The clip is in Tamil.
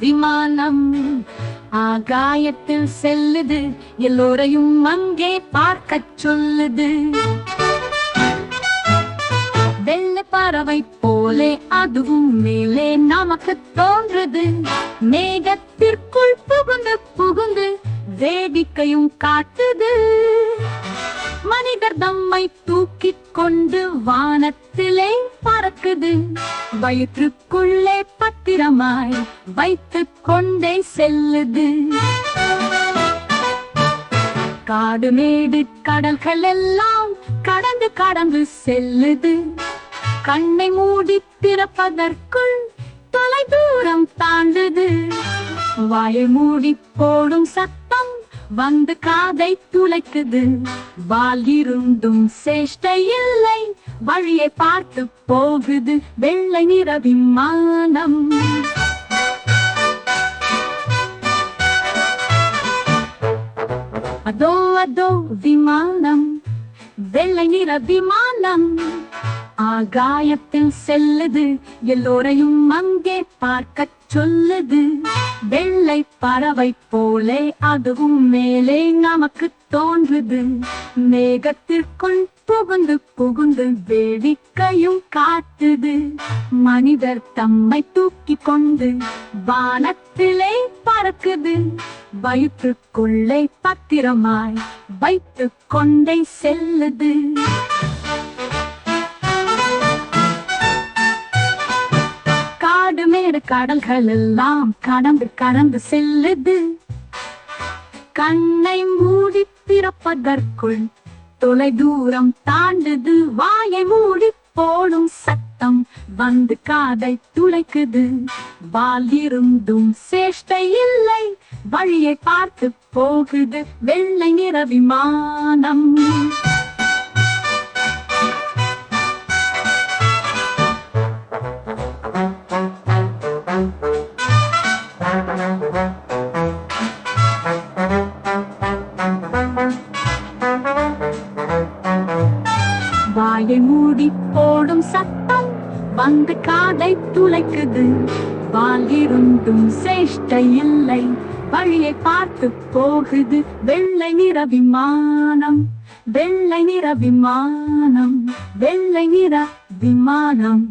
விமானம் ஆகாயத்தில் செல்லுது, எல்லோரையும் அங்கே பார்க்கச் சொல்லுது. வெள்ளை பறவை போலே அதுவும் மேலே நமக்கு தோன்றுது. மேகத்திற்குள் புகுந்து புகுந்து வேடிக்கையும் காட்டுது. மனிதர் தம்மை தூக்கிக் கொண்டு வானத்திலே பறக்குது. வயிற்றுக்குள்ளே பத்திரமாய் வைத்துக் கொண்டே செல்லுது. காடு மேடு கடல்கள் எல்லாம் கடந்து கடந்து செல்லுது. கண்ணை மூடி திறப்பதற்குள் தொலை தூரம் தாண்டுது. வாயை மூடி போடும் சத்தம் வந்து காதை துளைக்குது. வால் இருந்தும் சேஷ்டை இல்லை, வழியை பார்த்து போகுது வெள்ளை நிற விமானம். அதோ அதோ விமானம், வெள்ளை நிற விமானம் ஆகாயத்தில் செல்லுது, எல்லோரையும் அங்கே பார்க்கச் சொல்லுது. வெள்ளை பறவை போலே அதுவும் மேலே நமக்கு தோன்றுது. மேகத்திற்குள் புகுந்து புகுந்து வேடிக்கையும் காட்டுது. மனிதர் தம்மை தூக்கிக் கொண்டு வானத்திலே பறக்குது. வயிற்றுக்குள்ளே பத்திரமாய் வைத்துக் கொண்டே செல்லுது. காடு மேடு கடல்கள் எல்லாம் கடந்து கடந்து செல்லுது. கண்ணை மூடி திறப்பதற்குள் தொலை தூரம் தாண்டுது. வாயை மூடி போடும் சத்தம் வந்து காதை துளைக்குது. வால் இருந்தும் சேஷ்டை இல்லை, வழியை பார்த்து போகுது வெள்ளை நிற விமானம். வாயை மூடி போடும் சத்தம் வந்து காதை துளைக்குது. வால் இருந்தும் சேஷ்டை இல்லை, வழியை பார்த்து போகுது வெள்ளை நிற விமானம். வெள்ளை நிற விமானம், வெள்ளை நிற விமானம்.